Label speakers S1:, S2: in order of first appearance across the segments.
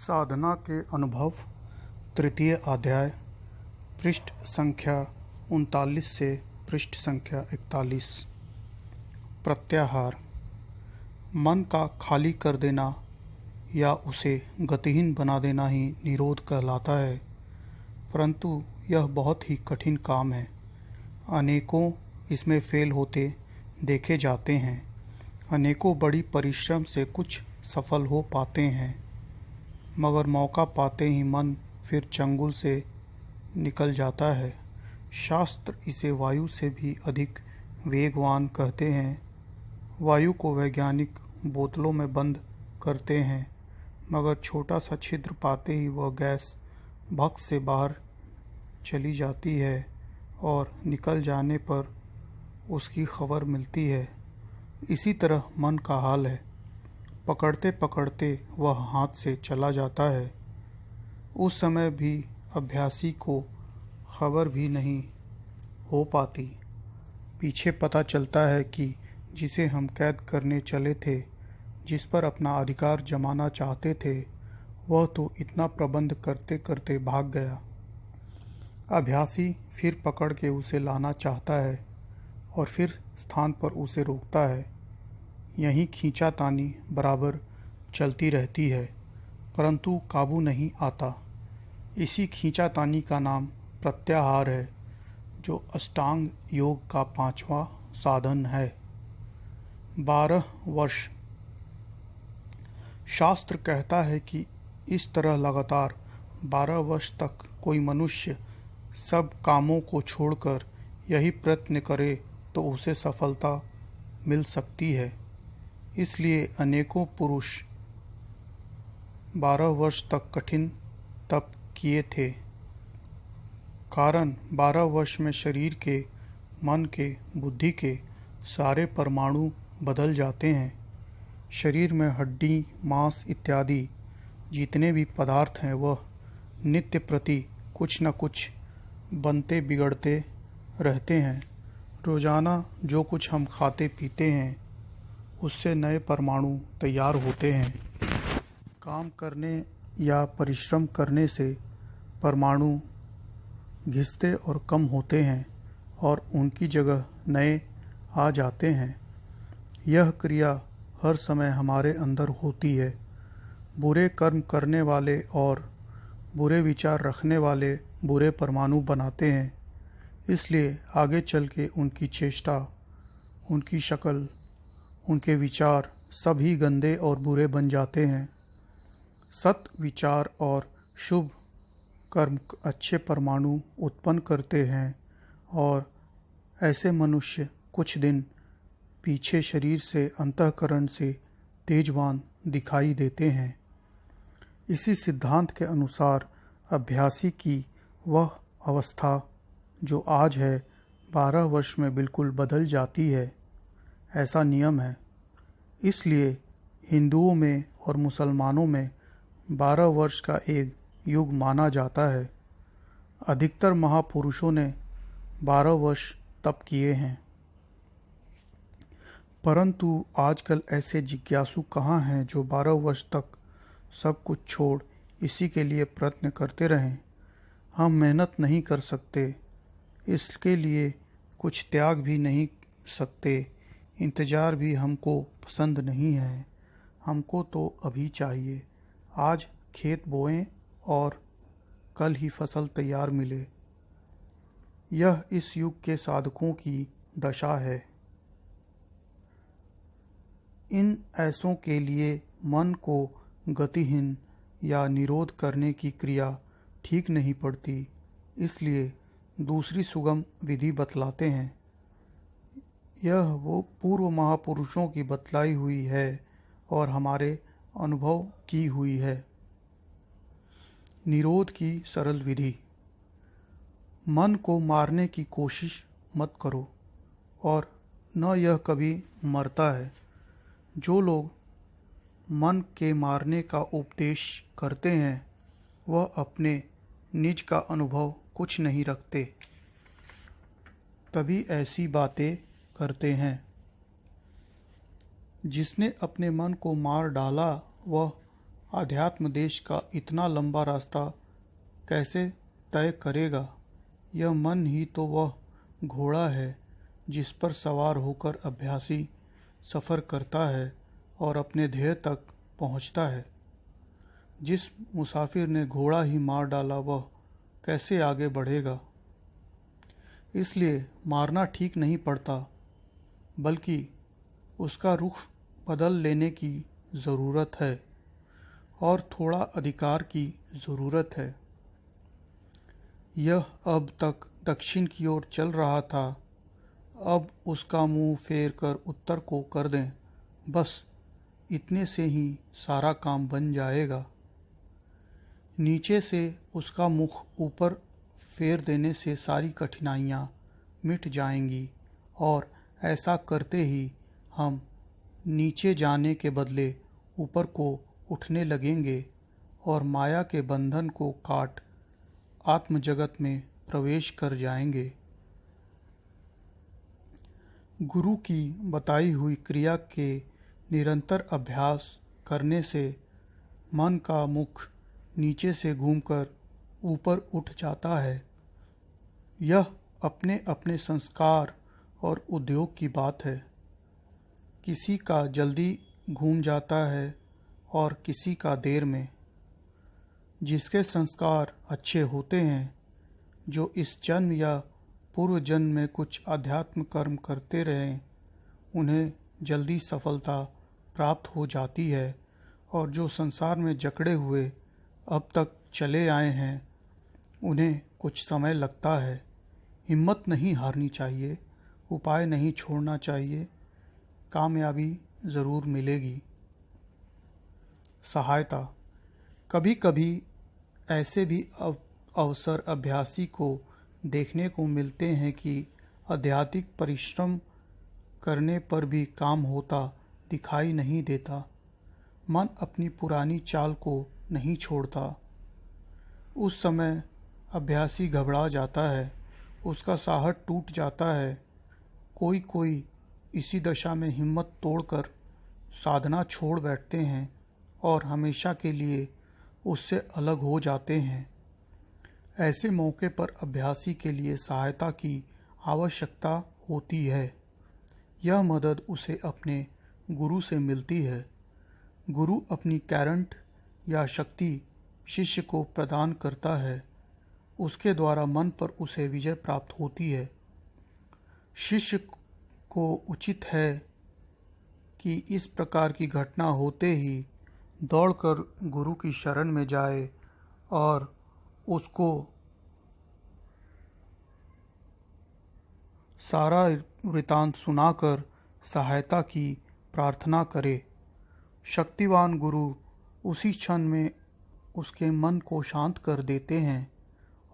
S1: साधना के अनुभव तृतीय अध्याय पृष्ठ संख्या 39 से पृष्ठ संख्या 41। प्रत्याहार। मन का खाली कर देना या उसे गतिहीन बना देना ही निरोध कहलाता है, परंतु यह बहुत ही कठिन काम है। अनेकों इसमें फेल होते देखे जाते हैं। अनेकों बड़ी परिश्रम से कुछ सफल हो पाते हैं, मगर मौका पाते ही मन फिर चंगुल से निकल जाता है। शास्त्र इसे वायु से भी अधिक वेगवान कहते हैं। वायु को वैज्ञानिक बोतलों में बंद करते हैं, मगर छोटा सा छिद्र पाते ही वह गैस भक्त से बाहर चली जाती है और निकल जाने पर उसकी खबर मिलती है। इसी तरह मन का हाल है। पकड़ते पकड़ते वह हाथ से चला जाता है। उस समय भी अभ्यासी को खबर भी नहीं हो पाती। पीछे पता चलता है कि जिसे हम कैद करने चले थे, जिस पर अपना अधिकार जमाना चाहते थे, वह तो इतना प्रबंध करते करते भाग गया। अभ्यासी फिर पकड़ के उसे लाना चाहता है और फिर स्थान पर उसे रोकता है। यही खींचातानी बराबर चलती रहती है, परंतु काबू नहीं आता। इसी खींचातानी का नाम प्रत्याहार है, जो अष्टांग योग का 5वां साधन है। 12 वर्ष। शास्त्र कहता है कि इस तरह लगातार 12 वर्ष तक कोई मनुष्य सब कामों को छोड़कर यही प्रयत्न करे तो उसे सफलता मिल सकती है। इसलिए अनेकों पुरुष 12 वर्ष तक कठिन तप किए थे। कारण 12 वर्ष में शरीर के, मन के, बुद्धि के सारे परमाणु बदल जाते हैं। शरीर में हड्डी, मांस इत्यादि जितने भी पदार्थ हैं, वह नित्य प्रति कुछ न कुछ बनते बिगड़ते रहते हैं। रोजाना जो कुछ हम खाते पीते हैं, उससे नए परमाणु तैयार होते हैं। काम करने या परिश्रम करने से परमाणु घिसते और कम होते हैं और उनकी जगह नए आ जाते हैं। यह क्रिया हर समय हमारे अंदर होती है। बुरे कर्म करने वाले और बुरे विचार रखने वाले बुरे परमाणु बनाते हैं। इसलिए आगे चल के उनकी चेष्टा, उनकी शक्ल, उनके विचार सभी गंदे और बुरे बन जाते हैं। सत विचार और शुभ कर्म अच्छे परमाणु उत्पन्न करते हैं और ऐसे मनुष्य कुछ दिन पीछे शरीर से अंतःकरण से तेजवान दिखाई देते हैं। इसी सिद्धांत के अनुसार अभ्यासी की वह अवस्था जो आज है, 12 वर्ष में बिल्कुल बदल जाती है। ऐसा नियम है। इसलिए हिंदुओं में और मुसलमानों में 12 वर्ष का एक युग माना जाता है। अधिकतर महापुरुषों ने 12 वर्ष तप किए हैं। परंतु आजकल ऐसे जिज्ञासु कहाँ हैं जो 12 वर्ष तक सब कुछ छोड़ इसी के लिए प्रयत्न करते रहें। हम मेहनत नहीं कर सकते, इसके लिए कुछ त्याग भी नहीं सकते। इंतज़ार भी हमको पसंद नहीं है। हमको तो अभी चाहिए। आज खेत बोएं और कल ही फसल तैयार मिले। यह इस युग के साधकों की दशा है। इन ऐसों के लिए मन को गतिहीन या निरोध करने की क्रिया ठीक नहीं पड़ती। इसलिए दूसरी सुगम विधि बतलाते हैं। यह वो पूर्व महापुरुषों की बतलाई हुई है और हमारे अनुभव की हुई है। निरोध की सरल विधि। मन को मारने की कोशिश मत करो और न यह कभी मरता है। जो लोग मन के मारने का उपदेश करते हैं, वह अपने निज का अनुभव कुछ नहीं रखते, तभी ऐसी बातें करते हैं। जिसने अपने मन को मार डाला, वह आध्यात्म देश का इतना लंबा रास्ता कैसे तय करेगा? यह मन ही तो वह घोड़ा है जिस पर सवार होकर अभ्यासी सफ़र करता है और अपने ध्येय तक पहुंचता है। जिस मुसाफिर ने घोड़ा ही मार डाला वह कैसे आगे बढ़ेगा? इसलिए मारना ठीक नहीं पड़ता, बल्कि उसका रुख बदल लेने की ज़रूरत है और थोड़ा अधिकार की ज़रूरत है। यह अब तक दक्षिण की ओर चल रहा था, अब उसका मुंह फेर कर उत्तर को कर दें, बस इतने से ही सारा काम बन जाएगा। नीचे से उसका मुख ऊपर फेर देने से सारी कठिनाइयाँ मिट जाएंगी और ऐसा करते ही हम नीचे जाने के बदले ऊपर को उठने लगेंगे और माया के बंधन को काट आत्म जगत में प्रवेश कर जाएंगे। गुरु की बताई हुई क्रिया के निरंतर अभ्यास करने से मन का मुख नीचे से घूमकर ऊपर उठ जाता है। यह अपने अपने संस्कार और उद्योग की बात है। किसी का जल्दी घूम जाता है और किसी का देर में। जिसके संस्कार अच्छे होते हैं, जो इस जन्म या पूर्व जन्म में कुछ आध्यात्म कर्म करते रहें, उन्हें जल्दी सफलता प्राप्त हो जाती है, और जो संसार में जकड़े हुए अब तक चले आए हैं, उन्हें कुछ समय लगता है। हिम्मत नहीं हारनी चाहिए, उपाय नहीं छोड़ना चाहिए, कामयाबी ज़रूर मिलेगी। सहायता। कभी कभी ऐसे भी अवसर अभ्यासी को देखने को मिलते हैं कि आध्यात्मिक परिश्रम करने पर भी काम होता दिखाई नहीं देता। मन अपनी पुरानी चाल को नहीं छोड़ता। उस समय अभ्यासी घबरा जाता है, उसका साहस टूट जाता है। कोई कोई इसी दशा में हिम्मत तोड़कर साधना छोड़ बैठते हैं और हमेशा के लिए उससे अलग हो जाते हैं। ऐसे मौके पर अभ्यासी के लिए सहायता की आवश्यकता होती है। यह मदद उसे अपने गुरु से मिलती है। गुरु अपनी करंट या शक्ति शिष्य को प्रदान करता है। उसके द्वारा मन पर उसे विजय प्राप्त होती है। शिष्य को उचित है कि इस प्रकार की घटना होते ही दौड़कर गुरु की शरण में जाए और उसको सारा वृतांत सुनाकर सहायता की प्रार्थना करे। शक्तिवान गुरु उसी क्षण में उसके मन को शांत कर देते हैं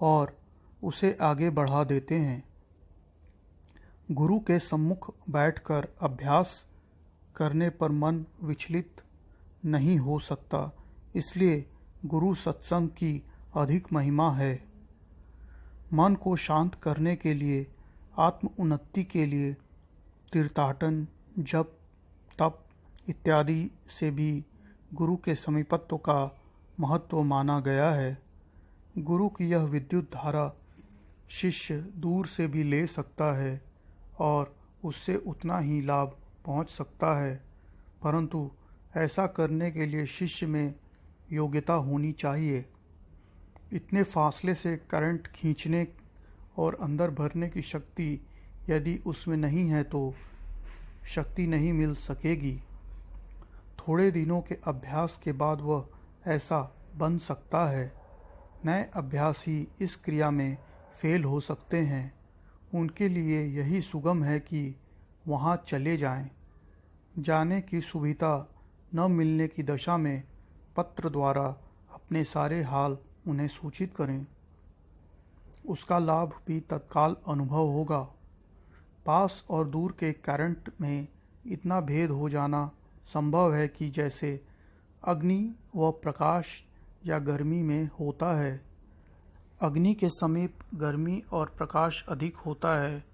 S1: और उसे आगे बढ़ा देते हैं। गुरु के सम्मुख बैठकर अभ्यास करने पर मन विचलित नहीं हो सकता, इसलिए गुरु सत्संग की अधिक महिमा है। मन को शांत करने के लिए, आत्म उन्नति के लिए तीर्थाटन, जप, तप इत्यादि से भी गुरु के समीपत्व का महत्व माना गया है। गुरु की यह विद्युत धारा शिष्य दूर से भी ले सकता है और उससे उतना ही लाभ पहुंच सकता है, परंतु ऐसा करने के लिए शिष्य में योग्यता होनी चाहिए। इतने फासले से करंट खींचने और अंदर भरने की शक्ति यदि उसमें नहीं है तो शक्ति नहीं मिल सकेगी। थोड़े दिनों के अभ्यास के बाद वह ऐसा बन सकता है। नए अभ्यासी इस क्रिया में फेल हो सकते हैं। उनके लिए यही सुगम है कि वहाँ चले जाएं। जाने की सुविधा न मिलने की दशा में पत्र द्वारा अपने सारे हाल उन्हें सूचित करें। उसका लाभ भी तत्काल अनुभव होगा। पास और दूर के करंट में इतना भेद हो जाना संभव है कि जैसे अग्नि व प्रकाश या गर्मी में होता है। अग्नि के समीप गर्मी और प्रकाश अधिक होता है।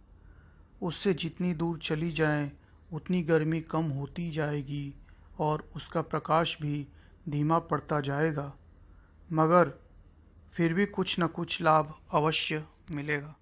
S1: उससे जितनी दूर चली जाएं, उतनी गर्मी कम होती जाएगी और उसका प्रकाश भी धीमा पड़ता जाएगा, मगर फिर भी कुछ न कुछ लाभ अवश्य मिलेगा।